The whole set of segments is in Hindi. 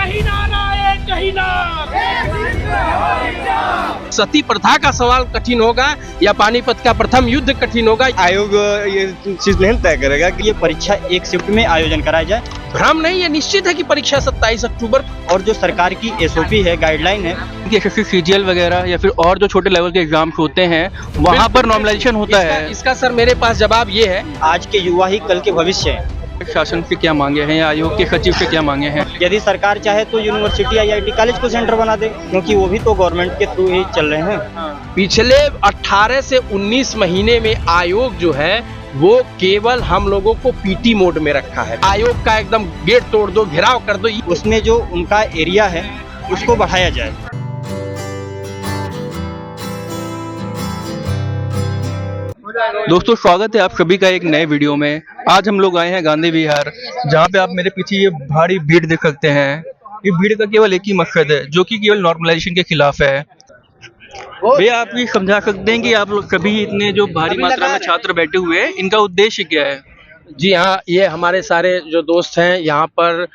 कहीं ना आए कहीं ना। सती प्रथा का सवाल कठिन होगा या पानीपत का प्रथम युद्ध कठिन होगा। आयोग ये चीज नहीं तय करेगा कि ये परीक्षा एक शिफ्ट में आयोजन कराया जाए। भ्रम नहीं, ये निश्चित है कि परीक्षा 27 अक्टूबर। और जो सरकार की एसओपी है, गाइडलाइन है, एसएससी सीजीएल वगैरह या फिर और जो छोटे लेवल के एग्जाम्स होते हैं वहाँ पर नॉर्मलाइजेशन होता है। इसका सर मेरे पास जवाब ये है, आज के युवा ही कल के भविष्य है। शासन से क्या मांगे हैं या आयोग के सचिव से क्या मांगे हैं? यदि सरकार चाहे तो यूनिवर्सिटी आईआईटी कॉलेज को सेंटर बना दे, क्योंकि वो भी तो गवर्नमेंट के थ्रू ही चल रहे हैं। पिछले 18 से 19 महीने में आयोग जो है वो केवल हम लोगों को पीटी मोड में रखा है। आयोग का एकदम गेट तोड़ दो, घेराव कर दो। उसमें जो उनका एरिया है उसको बढ़ाया जाए। दोस्तों स्वागत है आप सभी का एक नए वीडियो में। आज हम लोग आए हैं गांधी विहार, जहां पे आप मेरे पीछे ये भारी भीड़ देख सकते हैं। ये भीड़ का केवल एक ही मकसद है जो कि केवल नॉर्मलाइजेशन के खिलाफ है। भैया आप ये समझा सकते हैं कि आप लोग सभी इतने जो भारी मात्रा में छात्र बैठे हुए हैं, इनका उद्देश्य क्या है? जी हाँ, ये हमारे सारे जो दोस्त हैं यहाँ पर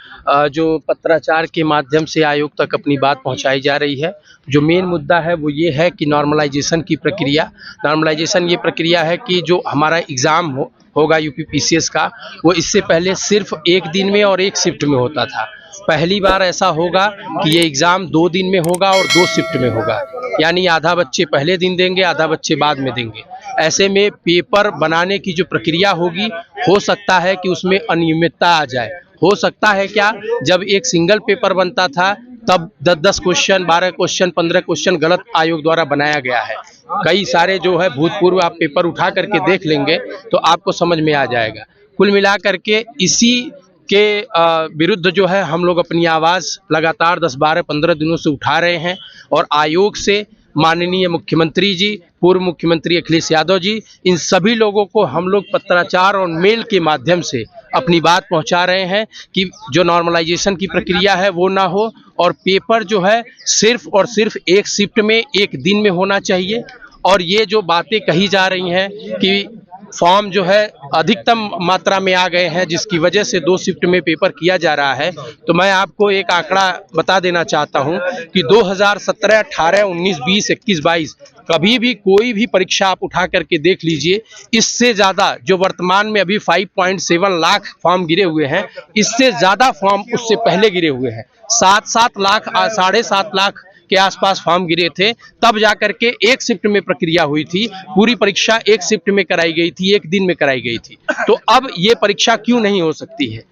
जो पत्राचार के माध्यम से आयोग तक अपनी बात पहुँचाई जा रही है। जो मेन मुद्दा है वो ये है कि नॉर्मलाइजेशन की प्रक्रिया। नॉर्मलाइजेशन ये प्रक्रिया है कि जो हमारा एग्ज़ाम होगा यूपीपीसीएस का, वो इससे पहले सिर्फ एक दिन में और एक शिफ्ट में होता था। पहली बार ऐसा होगा कि ये एग्ज़ाम 2 दिन में होगा और 2 शिफ्ट में होगा, यानी आधा बच्चे पहले दिन देंगे, आधा बच्चे बाद में देंगे। ऐसे में पेपर बनाने की जो प्रक्रिया होगी, हो सकता है कि उसमें अनियमितता आ जाए। हो सकता है क्या, जब एक सिंगल पेपर बनता था तब 10-10 क्वेश्चन, 12 क्वेश्चन, 15 क्वेश्चन गलत आयोग द्वारा बनाया गया है। कई सारे जो है भूतपूर्व आप पेपर उठा करके देख लेंगे तो आपको समझ में आ जाएगा। कुल मिला करके इसी के विरुद्ध जो है हम लोग अपनी आवाज़ लगातार 10, 12, 15 दिनों से उठा रहे हैं। और आयोग से माननीय मुख्यमंत्री जी, पूर्व मुख्यमंत्री अखिलेश यादव जी, इन सभी लोगों को हम लोग पत्राचार और मेल के माध्यम से अपनी बात पहुंचा रहे हैं कि जो नॉर्मलाइजेशन की प्रक्रिया है वो ना हो और पेपर जो है सिर्फ और सिर्फ एक शिफ्ट में एक दिन में होना चाहिए। और ये जो बातें कही जा रही हैं कि फॉर्म जो है अधिकतम मात्रा में आ गए हैं जिसकी वजह से 2 शिफ्ट में पेपर किया जा रहा है, तो मैं आपको एक आंकड़ा बता देना चाहता हूं कि 2017, 18, 19, 20, 21, 22 कभी भी कोई भी परीक्षा आप उठा करके देख लीजिए, इससे ज़्यादा जो वर्तमान में अभी 5.7 लाख फॉर्म गिरे हुए हैं, इससे ज़्यादा फॉर्म उससे पहले गिरे हुए हैं। 7-7 लाख, 7.5 लाख के आसपास फॉर्म गिरे थे, तब जाकर के एक शिफ्ट में प्रक्रिया हुई थी। पूरी परीक्षा एक शिफ्ट में कराई गई थी, एक दिन में कराई गई थी। तो अब ये परीक्षा क्यों नहीं हो सकती है?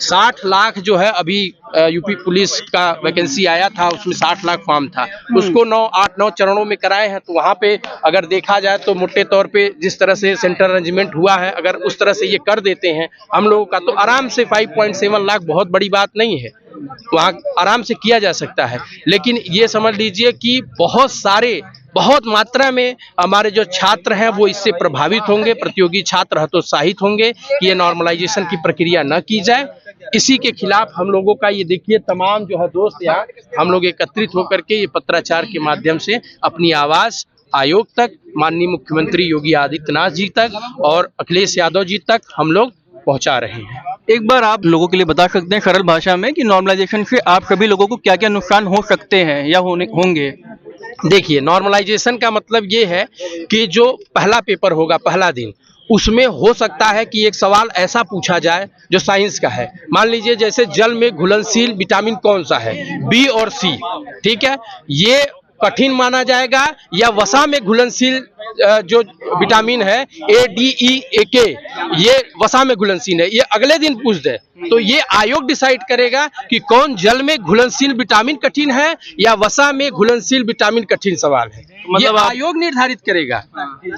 60 लाख जो है अभी यूपी पुलिस का वैकेंसी आया था, उसमें 60 लाख फॉर्म था, उसको 8-9 चरणों में कराए हैं। तो वहाँ पे अगर देखा जाए तो मोटे तौर पे जिस तरह से सेंट्रल अरेंजमेंट हुआ है, अगर उस तरह से ये कर देते हैं हम लोगों का, तो आराम से 5.7 लाख बहुत बड़ी बात नहीं है, वहाँ आराम से किया जा सकता है। लेकिन ये समझ लीजिए कि बहुत मात्रा में हमारे जो छात्र हैं वो इससे प्रभावित होंगे। प्रतियोगी छात्र हतोत्साहित होंगे कि ये नॉर्मलाइजेशन की प्रक्रिया न की जाए। इसी के खिलाफ हम लोगों का ये देखिए तमाम जो है दोस्त यहाँ हम लोग एकत्रित होकर के ये पत्राचार के माध्यम से अपनी आवाज़ आयोग तक, माननीय मुख्यमंत्री योगी आदित्यनाथ जी तक और अखिलेश यादव जी तक हम लोग पहुँचा रहे हैं। एक बार आप लोगों के लिए बता सकते हैं सरल भाषा में कि नॉर्मलाइजेशन से आप सभी लोगों को क्या क्या नुकसान हो सकते हैं या होंगे? देखिए, नॉर्मलाइजेशन का मतलब ये है कि जो पहला पेपर होगा, पहला दिन, उसमें हो सकता है कि एक सवाल ऐसा पूछा जाए जो साइंस का है। मान लीजिए जैसे जल में घुलनशील विटामिन कौन सा है, बी और सी, ठीक है, ये कठिन माना जाएगा या वसा में घुलनशील जो विटामिन है ADE, ये वसा में घुलनशील है, ये अगले दिन पूछ दे तो ये आयोग डिसाइड करेगा कि कौन जल में घुलनशील विटामिन कठिन है या वसा में घुलनशील विटामिन कठिन सवाल है। मतलब ये आयोग निर्धारित करेगा,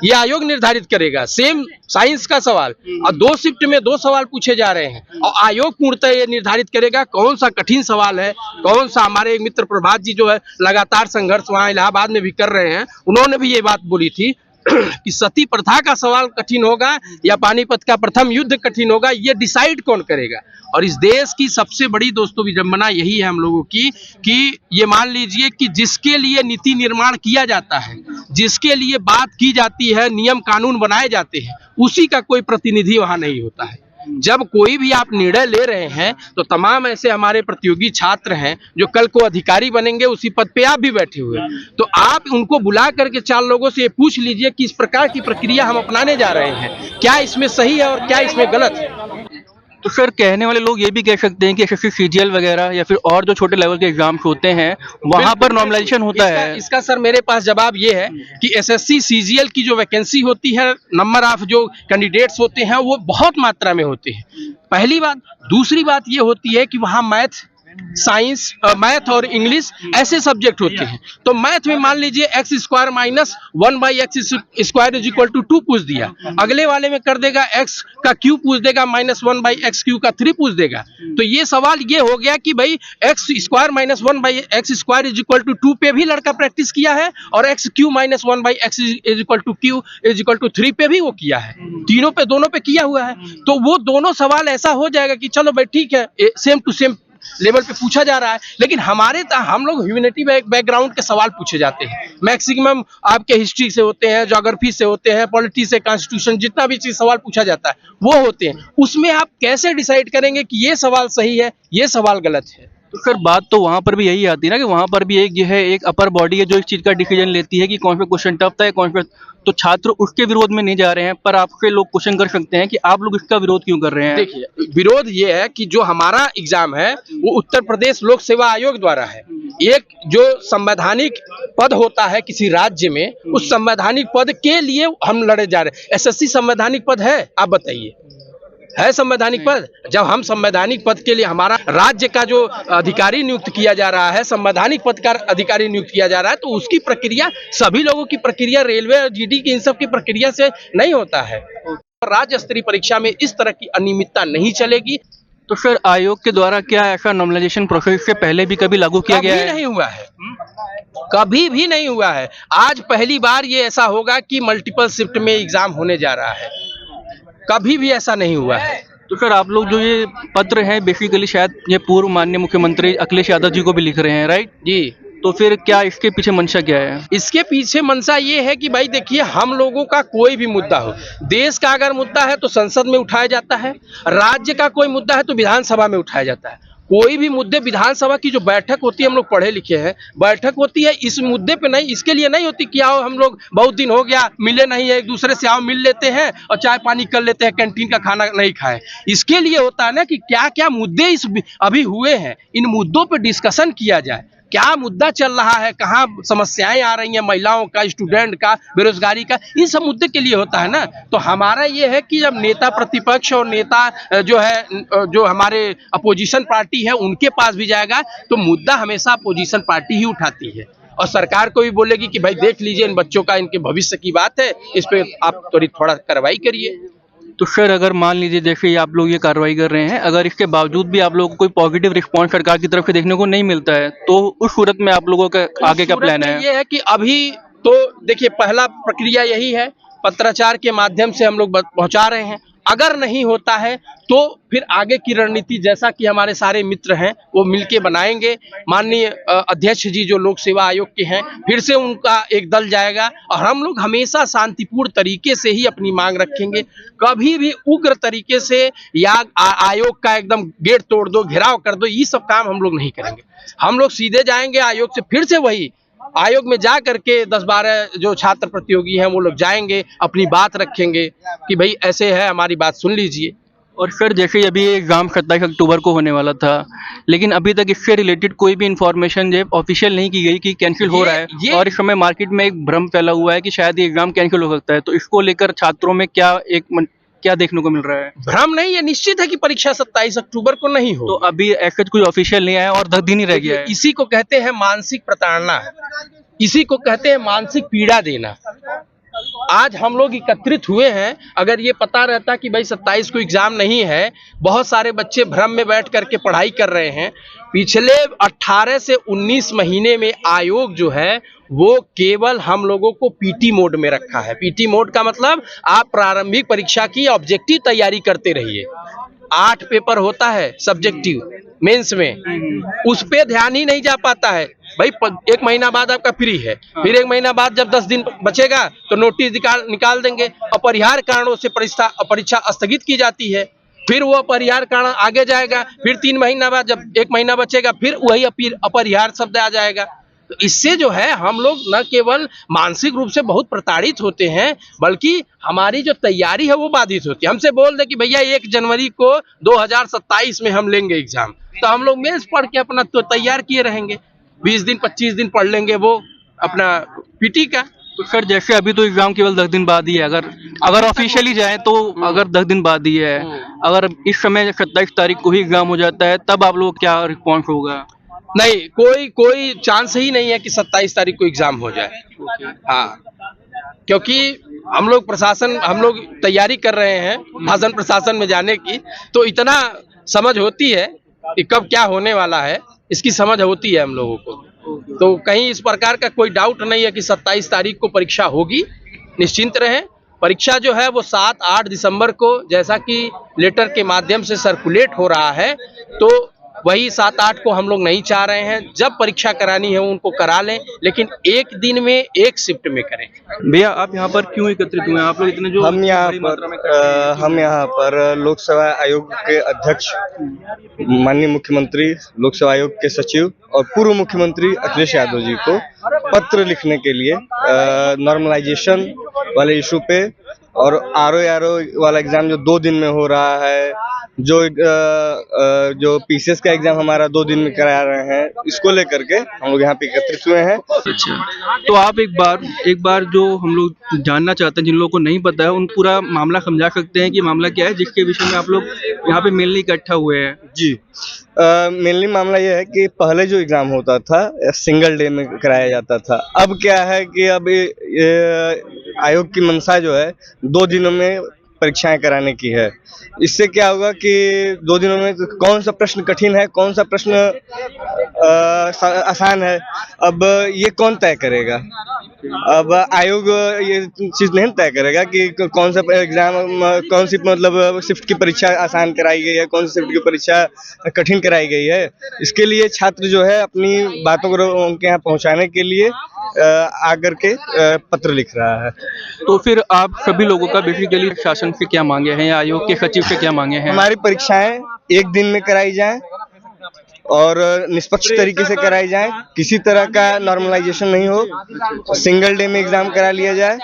ये आयोग निर्धारित करेगा। सेम साइंस का सवाल और 2 शिफ्ट में 2 सवाल पूछे जा रहे हैं और आयोग पूर्णतः ये निर्धारित करेगा कौन सा कठिन सवाल है, कौन सा। हमारे एक मित्र प्रभात जी जो है लगातार संघर्ष वहाँ इलाहाबाद में भी कर रहे हैं, उन्होंने भी ये बात बोली थी कि सती प्रथा का सवाल कठिन होगा या पानीपत का प्रथम युद्ध कठिन होगा, ये डिसाइड कौन करेगा। और इस देश की सबसे बड़ी दोस्तों विडंबना यही है हम लोगों की कि ये मान लीजिए कि जिसके लिए नीति निर्माण किया जाता है, जिसके लिए बात की जाती है, नियम कानून बनाए जाते हैं, उसी का कोई प्रतिनिधि वहाँ नहीं होता है। जब कोई भी आप निर्णय ले रहे हैं तो तमाम ऐसे हमारे प्रतियोगी छात्र हैं जो कल को अधिकारी बनेंगे, उसी पद पे आप भी बैठे हुए हैं, तो आप उनको बुला करके 4 लोगों से ये पूछ लीजिए कि इस प्रकार की प्रक्रिया हम अपनाने जा रहे हैं, क्या इसमें सही है और क्या इसमें गलत है। तो सर कहने वाले लोग ये भी कह सकते हैं कि एसएससी सीजीएल वगैरह या फिर और जो छोटे लेवल के एग्जाम्स होते हैं वहां पर नॉर्मलाइजेशन होता है। इसका सर मेरे पास जवाब ये है कि एसएससी सीजीएल की जो वैकेंसी होती है, नंबर ऑफ जो कैंडिडेट्स होते हैं वो बहुत मात्रा में होते हैं, पहली बात। दूसरी बात ये होती है कि वहाँ मैथ, साइंस, मैथ और इंग्लिश ऐसे सब्जेक्ट होते हैं। तो मैथ में मान लीजिए x square minus 1/x square is equal to 2 पूछ दिया, अगले वाले में कर देगा एक्स का क्यू पूछ देगा माइनस 1/x क्यू का 3 पूछ देगा। तो ये सवाल ये हो गया कि भाई x square minus 1/x square is equal to 2 पे भी लड़का प्रैक्टिस किया है और x cube minus 1/x is equal to cube is equal to 3 पे भी वो किया है, तीनों पे, दोनों पे किया हुआ है। तो वो दोनों सवाल ऐसा हो जाएगा कि चलो भाई ठीक है, सेम टू सेम लेवल पे पूछा जा रहा है, लेकिन हम लोग ह्यूमैनिटी बैकग्राउंड के सवाल पूछे जाते हैं। मैक्सिमम आपके हिस्ट्री से होते हैं, ज्योग्राफी से होते हैं, पॉलिटी से, कॉन्स्टिट्यूशन, जितना भी चीज सवाल पूछा जाता है वो होते हैं। उसमें आप कैसे डिसाइड करेंगे कि ये सवाल सही है, ये सवाल गलत है। तो सर बात तो वहां पर भी यही आती है ना कि वहां पर भी एक जो है एक अपर बॉडी है जो इस चीज का डिसीजन लेती है कि कौन सा क्वेश्चन टफ था, कौन सा। तो छात्र उसके विरोध में नहीं जा रहे हैं, पर आपके लोग क्वेश्चन कर सकते हैं कि आप लोग इसका विरोध क्यों कर रहे हैं। देखिए, विरोध ये है कि जो हमारा एग्जाम है वो उत्तर प्रदेश लोक सेवा आयोग द्वारा है। एक जो संवैधानिक पद होता है किसी राज्य में, उस संवैधानिक पद के लिए हम लड़े जा रहे हैं। एसएससी संवैधानिक पद है? आप बताइए, है संवैधानिक पद? जब हम संवैधानिक पद के लिए, हमारा राज्य का जो अधिकारी नियुक्त किया जा रहा है, संवैधानिक पद का अधिकारी नियुक्त किया जा रहा है, तो उसकी प्रक्रिया सभी लोगों की प्रक्रिया, रेलवे और जीडी की, इन सब की प्रक्रिया से नहीं होता है। राज्य स्तरीय परीक्षा में इस तरह की अनियमितता नहीं चलेगी। तो सर आयोग के द्वारा क्या ऐसा नॉर्मलाइजेशन प्रोसेस से पहले भी कभी लागू किया गया है? नहीं हुआ है, कभी भी नहीं हुआ है। आज पहली बार ये ऐसा होगा कि मल्टीपल शिफ्ट में एग्जाम होने जा रहा है, कभी भी ऐसा नहीं हुआ है। तो सर आप लोग जो ये पत्र है बेसिकली शायद ये पूर्व माननीय मुख्यमंत्री अखिलेश यादव जी को भी लिख रहे हैं, राइट जी। तो फिर क्या इसके पीछे मंशा क्या है? इसके पीछे मंशा ये है कि भाई देखिए, हम लोगों का कोई भी मुद्दा हो, देश का अगर मुद्दा है तो संसद में उठाया जाता है, राज्य का कोई मुद्दा है तो विधानसभा में उठाया जाता है। कोई भी मुद्दे, विधानसभा की जो बैठक होती है, हम लोग पढ़े लिखे हैं, बैठक होती है इस मुद्दे पे नहीं, इसके लिए नहीं होती कि आओ हम लोग बहुत दिन हो गया मिले नहीं है एक दूसरे से, आओ मिल लेते हैं और चाय पानी कर लेते हैं, कैंटीन का खाना नहीं खाए। इसके लिए होता है ना कि क्या क्या मुद्दे इस अभी हुए हैं, इन मुद्दों पे डिस्कशन किया जाए, क्या मुद्दा चल रहा है, कहाँ समस्याएं आ रही हैं, महिलाओं का, स्टूडेंट का, बेरोजगारी का, इन सब मुद्दे के लिए होता है ना। तो हमारा ये है कि जब नेता प्रतिपक्ष और नेता जो है, जो हमारे अपोजिशन पार्टी है, उनके पास भी जाएगा तो मुद्दा हमेशा अपोजिशन पार्टी ही उठाती है और सरकार को भी बोलेगी कि भाई देख लीजिए, इन बच्चों का, इनके भविष्य की बात है, इस पे आप थोड़ा कार्रवाई करिए। तो सर अगर मान लीजिए जैसे आप लोग ये कार्रवाई कर रहे हैं, अगर इसके बावजूद भी आप लोगों को कोई पॉजिटिव रिस्पांस सरकार की तरफ से देखने को नहीं मिलता है, तो उस सूरत में आप लोगों का आगे क्या प्लान है? ये है कि अभी तो देखिए, पहला प्रक्रिया यही है, पत्राचार के माध्यम से हम लोग पहुंचा रहे हैं। अगर नहीं होता है तो फिर आगे की रणनीति, जैसा कि हमारे सारे मित्र हैं वो मिलके बनाएंगे। माननीय अध्यक्ष जी जो लोक सेवा आयोग के हैं, फिर से उनका एक दल जाएगा और हम लोग हमेशा शांतिपूर्ण तरीके से ही अपनी मांग रखेंगे। कभी भी उग्र तरीके से या आयोग का एकदम गेट तोड़ दो, घेराव कर दो, ये सब काम हम लोग नहीं करेंगे। हम लोग सीधे जाएंगे आयोग से, फिर से वही आयोग में जा करके 10-12 जो छात्र प्रतियोगी हैं वो लोग जाएंगे, अपनी बात रखेंगे कि भाई ऐसे है, हमारी बात सुन लीजिए। और सर जैसे अभी एग्जाम 27 अक्टूबर को होने वाला था, लेकिन अभी तक इससे रिलेटेड कोई भी इंफॉर्मेशन जो ऑफिशियल नहीं की गई कि कैंसिल हो रहा है, और इस समय मार्केट में एक भ्रम फैला हुआ है कि शायद ये एग्जाम कैंसिल हो सकता है। तो इसको लेकर छात्रों में क्या देखने को मिल रहा है? भ्रम नहीं, ये निश्चित है कि परीक्षा 27 अक्टूबर को नहीं हो। तो अभी ऐसा कोई ऑफिशियल नहीं आया और 10 दिन ही रह गया है। इसी को कहते हैं मानसिक प्रताड़ना, इसी को कहते हैं मानसिक पीड़ा देना। आज हम लोग एकत्रित हुए हैं, अगर ये पता रहता कि भाई 27 को एग्जाम नहीं है, बहुत सारे बच्चे भ्रम में बैठ करके पढ़ाई कर रहे हैं। पिछले 18 से 19 महीने में आयोग जो है वो केवल हम लोगों को पीटी मोड में रखा है। पीटी मोड का मतलब आप प्रारंभिक परीक्षा की ऑब्जेक्टिव तैयारी करते रहिए। 8 पेपर होता है सब्जेक्टिव मेंस में, उस पे ध्यान ही नहीं जा पाता है। भाई 1 महीना बाद आपका फ्री है, फिर 1 महीना बाद जब 10 दिन बचेगा तो नोटिस निकाल देंगे, अपरिहार्य कारणों से परीक्षा स्थगित की जाती है। फिर वो अपरिहार्य कारण आगे जाएगा, फिर 3 महीना बाद जब 1 महीना बचेगा फिर वही अपरिहार्य शब्द आ जाएगा। तो इससे जो है हम लोग न केवल मानसिक रूप से बहुत प्रताड़ित होते हैं, बल्कि हमारी जो तैयारी है वो बाधित होती है। हमसे बोल दे कि भैया 1 जनवरी को 2027 में हम लेंगे एग्जाम, तो हम लोग मेंस पढ़ के अपना तो तैयार किए रहेंगे, 20 दिन 25 दिन पढ़ लेंगे वो अपना पीटी का। तो सर जैसे अभी तो एग्जाम केवल 10 दिन बाद ही है, अगर ऑफिशियली जाए तो अगर 10 दिन बाद ही है, अगर इस समय 27 तारीख को ही एग्जाम हो जाता है तब आप लोग क्या रिस्पॉन्स होगा? नहीं, कोई चांस ही नहीं है कि 27 तारीख को एग्जाम हो जाए। हाँ, क्योंकि हम लोग तैयारी कर रहे हैं शासन प्रशासन में जाने की, तो इतना समझ होती है कि कब क्या होने वाला है, इसकी समझ होती है हम लोगों को। तो कहीं इस प्रकार का कोई डाउट नहीं है कि 27 तारीख को परीक्षा होगी, निश्चिंत रहें। परीक्षा जो है वो 7-8 दिसंबर को, जैसा कि लेटर के माध्यम से सर्कुलेट हो रहा है, तो वही 7-8 को हम लोग नहीं चाह रहे हैं। जब परीक्षा करानी है उनको करा लें, लेकिन एक दिन में एक शिफ्ट में करें। भैया आप यहाँ पर क्यों एकत्रित हुए हैं? आप लोग इतने जो हम यहाँ पर लोक सेवा आयोग के अध्यक्ष, माननीय मुख्यमंत्री, लोक सेवा आयोग के सचिव और पूर्व मुख्यमंत्री अखिलेश यादव जी को पत्र लिखने के लिए नॉर्मलाइजेशन वाले इशू पे और आरओ वाला एग्जाम जो 2 दिन में हो रहा है, जो पीसीएस का एग्जाम हमारा 2 दिन में करा रहे हैं, इसको लेकर के हम लोग यहाँ पे एकत्रित हुए हैं। अच्छा, तो आप एक बार जो हम लोग जानना चाहते हैं, जिन लोगों को नहीं पता है, उन पूरा मामला समझा सकते हैं कि मामला क्या है, जिसके विषय में आप लोग यहाँ पे मेनली इकट्ठा हुए हैं? जी, मेनली मामला यह है कि पहले जो एग्जाम होता था सिंगल डे में कराया जाता था। अब क्या है कि अब आयोग की मंशा जो है 2 दिनों में परीक्षाएं कराने की है। इससे क्या होगा कि 2 दिनों में कौन सा प्रश्न कठिन है, कौन सा प्रश्न आसान है, अब ये कौन तय करेगा? अब आयोग ये चीज नहीं तय करेगा कि कौन सा एग्जाम, कौन सी मतलब शिफ्ट की परीक्षा आसान कराई गई है, कौन सी शिफ्ट की परीक्षा कठिन कराई गई है। इसके लिए छात्र जो है अपनी बातों को उनके यहाँ पहुँचाने के लिए आकर के पत्र लिख रहा है। तो फिर आप सभी लोगों का बेसिकली शासन से क्या मांगे हैं या आयोग के सचिव से क्या मांगे हैं? हमारी परीक्षाएं 1 दिन में कराई जाएं और निष्पक्ष तरीके से कराई जाए, किसी तरह का नॉर्मलाइजेशन नहीं हो, सिंगल डे में एग्जाम करा लिया जाए।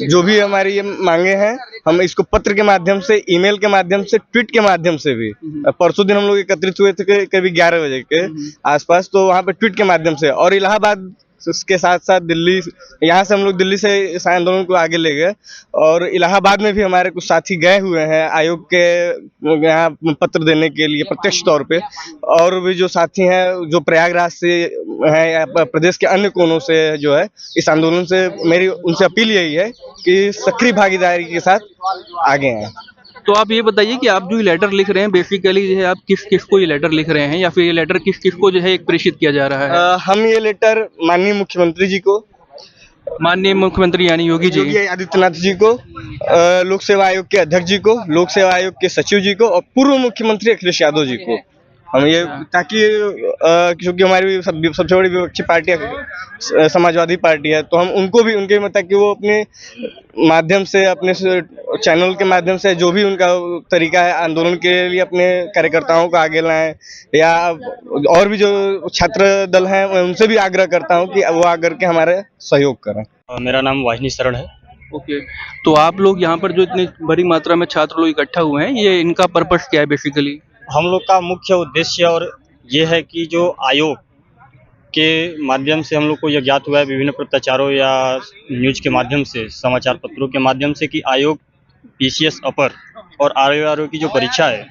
जो भी हमारी ये मांगे हैं, हम इसको पत्र के माध्यम से, ईमेल के माध्यम से, ट्वीट के माध्यम से भी, परसों दिन हम लोग एकत्रित हुए थे करीब 11 बजे के आसपास, तो वहाँ पे ट्वीट के माध्यम से, और इलाहाबाद उसके साथ साथ दिल्ली, यहाँ से हम लोग दिल्ली से इस आंदोलन को आगे ले गए और इलाहाबाद में भी हमारे कुछ साथी गए हुए हैं आयोग के यहाँ पत्र देने के लिए प्रत्यक्ष तौर पे, और भी जो साथी हैं जो प्रयागराज से हैं या प्रदेश के अन्य कोनों से जो है इस आंदोलन से, मेरी उनसे अपील यही है कि सक्रिय भागीदारी के साथ आगे आएं। तो आप ये बताइए कि आप जो ये लेटर लिख रहे हैं बेसिकली जो है आप किस को ये लेटर लिख रहे हैं, या फिर ये लेटर किस को जो है एक प्रेषित किया जा रहा है? हम ये लेटर माननीय मुख्यमंत्री जी को, माननीय मुख्यमंत्री यानी योगी आदित्यनाथ जी को, लोक सेवा आयोग के अध्यक्ष जी को, लोक सेवा आयोग के सचिव जी को और पूर्व मुख्यमंत्री अखिलेश यादव जी को हम ये, ताकि क्योंकि हमारी सबसे बड़ी विपक्षी पार्टी समाजवादी पार्टी है, तो हम उनको भी, उनके मतलब कि वो अपने माध्यम से, अपने चैनल के माध्यम से जो भी उनका तरीका है आंदोलन के लिए अपने कार्यकर्ताओं को आगे लाएं, या और भी जो छात्र दल हैं उनसे भी आग्रह करता हूं कि वो आकर के हमारे सहयोग करें। मेरा नाम वाहिनी शरण है। ओके, तो आप लोग यहाँ पर जो इतनी बड़ी मात्रा में छात्र लोग इकट्ठा हुए हैं, ये इनका पर्पस क्या है बेसिकली? हम लोग का मुख्य उद्देश्य और ये है कि जो आयोग के माध्यम से हम लोग को यह ज्ञात हुआ है विभिन्न पत्राचारों या न्यूज के माध्यम से, समाचार पत्रों के माध्यम से, कि आयोग पीसीएस अपर और आरओ की जो परीक्षा है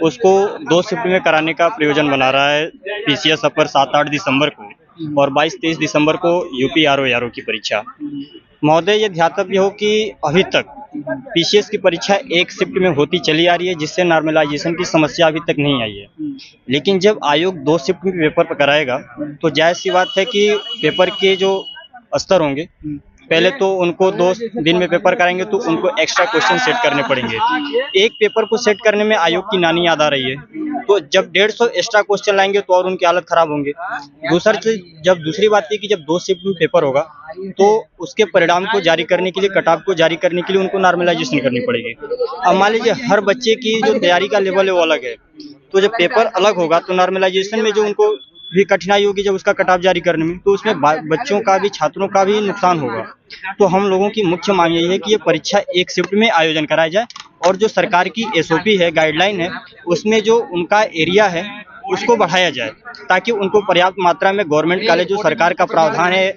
उसको 2 शिफ्ट में कराने का प्रयोजन बना रहा है। पीसीएस अपर 7-8 दिसंबर को और 22-23 दिसंबर को यूपी आरओ की परीक्षा। महोदय, ये ध्यातव्य हो कि अभी तक पीसीएस की परीक्षा 1 शिफ्ट में होती चली आ रही है, जिससे नॉर्मलाइजेशन की समस्या अभी तक नहीं आई है। लेकिन जब आयोग 2 शिफ्ट में पेपर कराएगा तो जायज़ सी बात है कि पेपर के जो स्तर होंगे पहले तो उनको 2 दिन में पेपर कराएंगे तो उनको एक्स्ट्रा क्वेश्चन सेट करने पड़ेंगे। एक पेपर को सेट करने में आयोग की नानी याद आ रही है, तो जब 150 एक्स्ट्रा क्वेश्चन लाएंगे तो और उनकी हालत खराब होंगे। दूसरी बात ये कि जब 2 शिफ्ट में पेपर होगा तो उसके परिणाम को जारी करने के लिए, कट ऑफ को जारी करने के लिए उनको नॉर्मलाइजेशन करनी पड़ेगी। अब मान लीजिए हर बच्चे की जो तैयारी का लेवल है वो अलग है, तो जब पेपर अलग होगा तो नॉर्मलाइजेशन में जो उनको भी कठिनाई होगी जब उसका कट ऑफ जारी करने में, तो उसमें बच्चों का भी, छात्रों का भी नुकसान होगा। तो हम लोगों की मुख्य मांग यही है कि ये परीक्षा एक शिफ्ट में आयोजन कराया जाए और जो सरकार की एसओपी है, गाइडलाइन है, उसमें जो उनका एरिया है उसको बढ़ाया जाए ताकि उनको पर्याप्त मात्रा में गवर्नमेंट कॉलेज, जो सरकार का प्रावधान है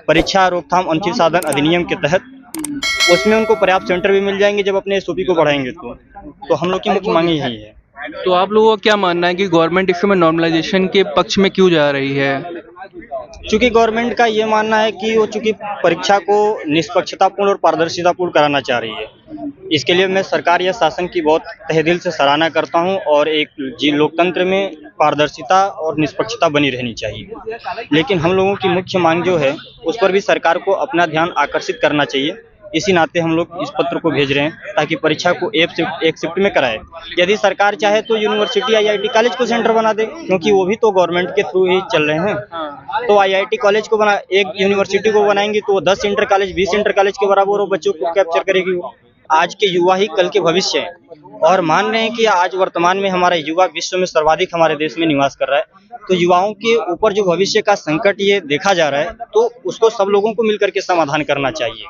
परीक्षा रोकथाम अनुचित साधन अधिनियम के तहत, उसमें उनको पर्याप्त सेंटर भी मिल जाएंगे जब अपने एसओपी को बढ़ाएंगे तो हम लोग की मुख्य मांग यही है। तो आप लोगों का क्या मानना है कि गवर्नमेंट इस समय नॉर्मलाइजेशन के पक्ष में क्यों जा रही है? चूंकि गवर्नमेंट का ये मानना है कि वो चूंकि परीक्षा को निष्पक्षतापूर्ण और पारदर्शितापूर्ण कराना चाह रही है। इसके लिए मैं सरकार या शासन की बहुत तहे दिल से सराहना करता हूं और एक लोकतंत्र में पारदर्शिता और निष्पक्षता बनी रहनी चाहिए। लेकिन हम लोगों की मुख्य मांग जो है उस पर भी सरकार को अपना ध्यान आकर्षित करना चाहिए। इसी नाते हम लोग इस पत्र को भेज रहे हैं ताकि परीक्षा को एक शिफ्ट में कराए। यदि सरकार चाहे तो यूनिवर्सिटी आईआईटी कॉलेज को सेंटर बना दे, क्योंकि वो भी तो गवर्नमेंट के थ्रू ही चल रहे हैं। तो आईआईटी कॉलेज को बना, एक यूनिवर्सिटी को बनाएंगे तो 10 इंटर कॉलेज, 20 इंटर कॉलेज के बराबर वो बच्चों को कैप्चर करेगी। आज के युवा ही कल के भविष्य हैं और मान रहे हैं कि आज वर्तमान में हमारा युवा विश्व में सर्वाधिक हमारे देश में निवास कर रहा है। तो युवाओं के ऊपर जो भविष्य का संकट ये देखा जा रहा है, तो उसको सब लोगों को मिलकर के समाधान करना चाहिए।